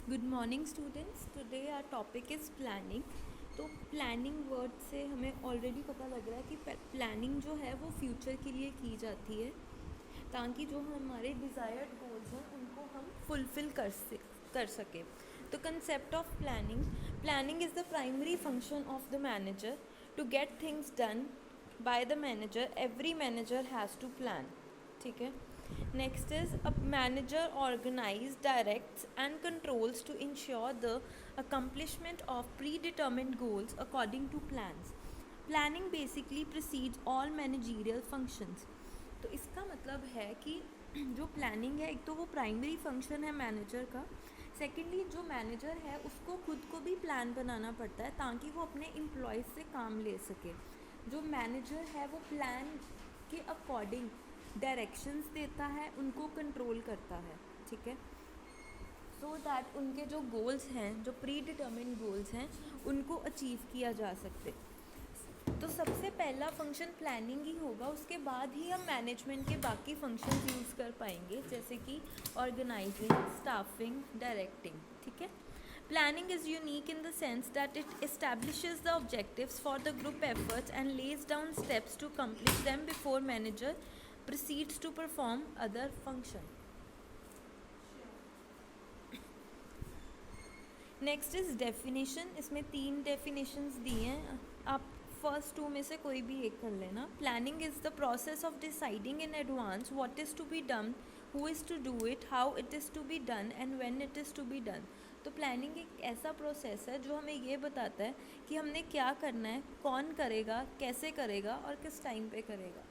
Good morning students. Today our topic is planning. तो planning word से हमें already पता लग रहा है कि प्लानिंग जो है वो फ्यूचर के लिए की जाती है ताकि जो हमारे डिज़ायर्ड गोल्स हैं उनको हम फुलफ़िल कर सकें। तो concept of planning is the primary function of the manager to get things done by the manager. Every manager has to plan. ठीक है। Next is a manager organizes, directs and controls to ensure the accomplishment of predetermined goals according to plans. Planning basically precedes all managerial functions. तो इसका मतलब है कि जो planning है, एक तो वो प्राइमरी फंक्शन है मैनेजर का। सेकेंडली जो मैनेजर है उसको खुद को भी प्लान बनाना पड़ता है ताकि वो अपने एम्प्लॉयज़ से काम ले सके। जो मैनेजर है वो प्लान के अकॉर्डिंग डायरेक्शंस देता है, उनको कंट्रोल करता है। ठीक है। सो दैट उनके जो गोल्स हैं, जो प्री डिटर्मिन्ड गोल्स हैं, उनको अचीव किया जा सकते। तो सबसे पहला फंक्शन प्लानिंग ही होगा, उसके बाद ही हम मैनेजमेंट के बाकी फंक्शंस यूज़ कर पाएंगे, जैसे कि ऑर्गेनाइजिंग, स्टाफिंग, डायरेक्टिंग। ठीक है। Planning is unique in the sense that it establishes the objectives for the group efforts and lays down steps to accomplish them before manager proceeds to perform other function. Next is definition. इसमें 3 definitions दी हैं, आप first 2 में से कोई भी एक कर लेना। Planning is the process of deciding in advance what is to be done, who is to do it, how it is to be done and when it is to be done. तो planning एक ऐसा process है जो हमें ये बताता है कि हमने क्या करना है, कौन करेगा, कैसे करेगा और किस टाइम पे करेगा।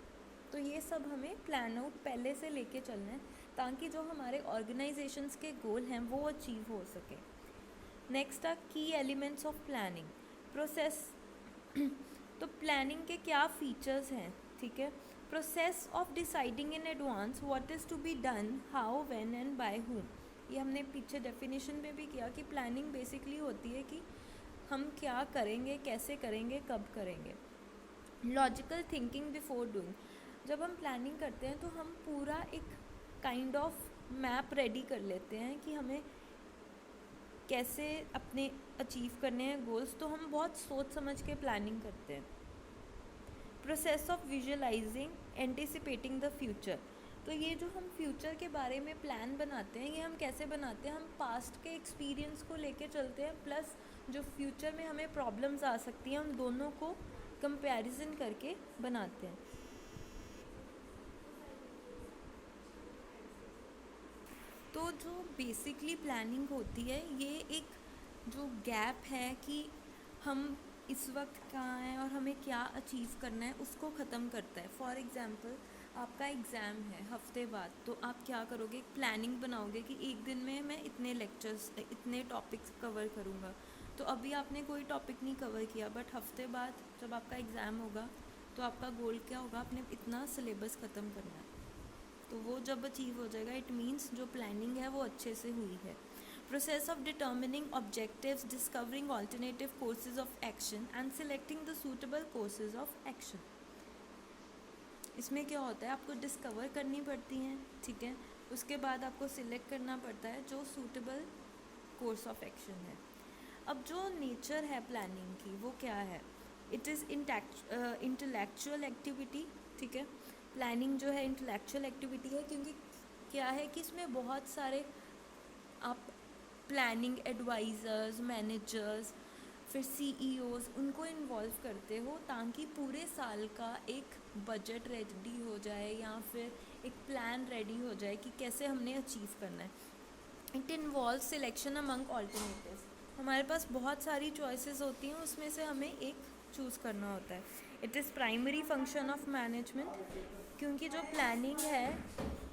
तो ये सब हमें प्लान आउट पहले से लेके चलना है ताकि जो हमारे ऑर्गेनाइजेशंस के गोल हैं वो अचीव हो सके। Next are key elements of planning process. तो प्लानिंग के क्या फीचर्स हैं? ठीक है। Process of deciding in advance what is to be done, how, when and by whom। ये हमने पीछे डेफिनेशन में भी किया कि प्लानिंग बेसिकली होती है कि हम क्या करेंगे, कैसे करेंगे, कब करेंगे। Logical thinking before doing. जब हम प्लानिंग करते हैं तो हम पूरा एक काइंड ऑफ मैप रेडी कर लेते हैं कि हमें कैसे अपने अचीव करने हैं गोल्स, तो हम बहुत सोच समझ के प्लानिंग करते हैं। Process of visualising, anticipating the future. तो ये जो हम फ्यूचर के बारे में प्लान बनाते हैं, ये हम कैसे बनाते हैं? हम पास्ट के एक्सपीरियंस को लेके चलते हैं, प्लस जो फ्यूचर में हमें प्रॉब्लम्स आ सकती हैं उन दोनों को कंपैरिजन करके बनाते हैं। तो जो बेसिकली प्लानिंग होती है, ये एक जो गैप है कि हम इस वक्त कहाँ हैं और हमें क्या अचीव करना है, उसको ख़त्म करता है। फॉर एग्ज़ाम्पल, आपका एग्ज़ाम है हफ्ते बाद, तो आप क्या करोगे? एक प्लानिंग बनाओगे कि एक दिन में मैं इतने लेक्चर्स, इतने टॉपिक्स कवर करूँगा। तो अभी आपने कोई टॉपिक नहीं कवर किया, बट हफ्ते बाद जब आपका एग्ज़ाम होगा तो आपका गोल क्या होगा? आपने इतना सिलेबस ख़त्म करना है। तो वो जब अचीव हो जाएगा, इट मीन्स जो प्लानिंग है वो अच्छे से हुई है। Process of determining objectives, discovering alternative courses of action and selecting the suitable courses of action. इसमें क्या होता है? आपको डिस्कवर करनी पड़ती हैं, ठीक है, उसके बाद आपको सिलेक्ट करना पड़ता है जो सूटेबल कोर्स ऑफ एक्शन है। अब जो नेचर है प्लानिंग की वो क्या है? It is intellectual activity. ठीक है। प्लानिंग जो है इंटेलेक्चुअल एक्टिविटी है, क्योंकि क्या है कि इसमें बहुत सारे आप प्लानिंग एडवाइज़र्स, मैनेजर्स, फिर सीईओज़, उनको इन्वॉल्व करते हो ताकि पूरे साल का एक बजट रेडी हो जाए या फिर एक प्लान रेडी हो जाए कि कैसे हमने अचीव करना है। It involve selection among alternatives. हमारे पास बहुत सारी चॉइसेस होती हैं, उसमें से हमें एक चूज़ करना होता है। It is primary function of management, क्योंकि जो प्लानिंग है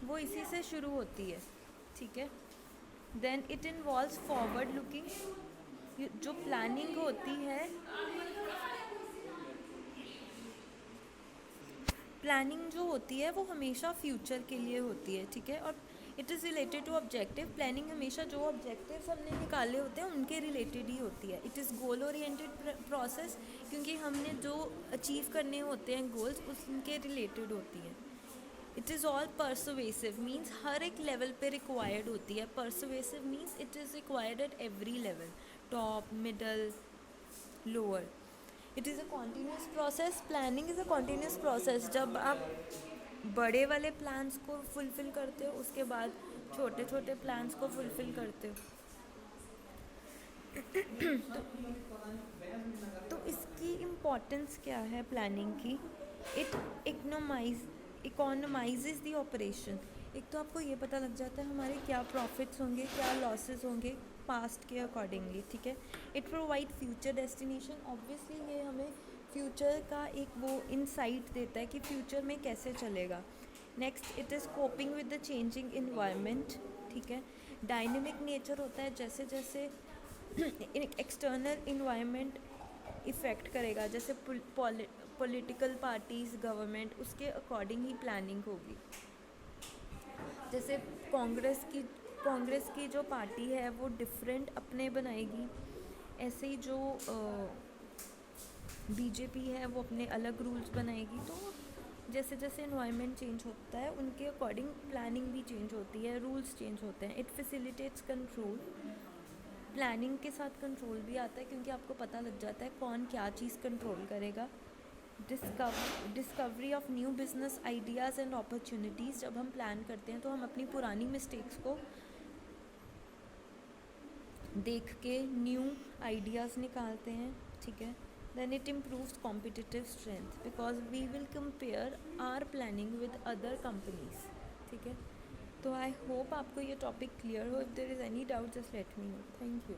वो इसी से शुरू होती है। ठीक है। Then it involves forward looking. जो प्लानिंग होती है, प्लानिंग जो होती है वो हमेशा फ्यूचर के लिए होती है। ठीक है। और it is related to objective. Planning हमेशा जो ऑब्जेक्टिव्स हमने निकाले होते हैं उनके रिलेटेड ही होती है। It is goal oriented process, क्योंकि हमने जो अचीव करने होते हैं गोल्स, उनके रिलेटेड होती हैं। It is all persuasive means हर एक लेवल पे रिक्वायर्ड होती है. Persuasive means it is required at every level, top, middle, lower. It is a continuous process. Planning is a continuous process. जब आप बड़े वाले प्लान्स को फुलफ़िल करते हो, उसके बाद छोटे छोटे प्लान्स को फुलफ़िल करते हो. तो इसकी इम्पोर्टेंस क्या है प्लानिंग की? It economises the operation. एक तो आपको ये पता लग जाता है हमारे क्या प्रॉफिट्स होंगे, क्या लॉसेस होंगे पास्ट के अकॉर्डिंगली. ठीक है. It provide future destination. Obviously ये हमें फ्यूचर का एक वो इंसाइट देता है कि फ्यूचर में कैसे चलेगा. Next, it is coping with the changing environment. ठीक है. डायनेमिक नेचर होता है. जैसे जैसे एक्सटर्नल इन्वायरमेंट इफ़ेक्ट करेगा, जैसे पॉलिटिकल पार्टीज़, गवर्नमेंट, उसके अकॉर्डिंग ही प्लानिंग होगी. जैसे कांग्रेस की जो पार्टी है वो डिफरेंट अपने बनाएगी, ऐसे ही जो बीजेपी है वो अपने अलग रूल्स बनाएगी. तो जैसे जैसे इन्वायरमेंट चेंज होता है उनके अकॉर्डिंग प्लानिंग भी चेंज होती है, रूल्स चेंज होते हैं. It facilitates control. प्लानिंग के साथ कंट्रोल भी आता है क्योंकि आपको पता लग जाता है कौन क्या चीज़ कंट्रोल करेगा. Discovery of new business ideas and opportunities. जब हम प्लान करते हैं तो हम अपनी पुरानी मिस्टेक्स को देख के न्यू आइडियाज़ निकालते हैं. ठीक है. Then it improves competitive strength because we will compare our planning with other companies. ठीक है. तो आई होप आपको ये टॉपिक क्लियर हो. If there is any doubt just let me know. Thank you.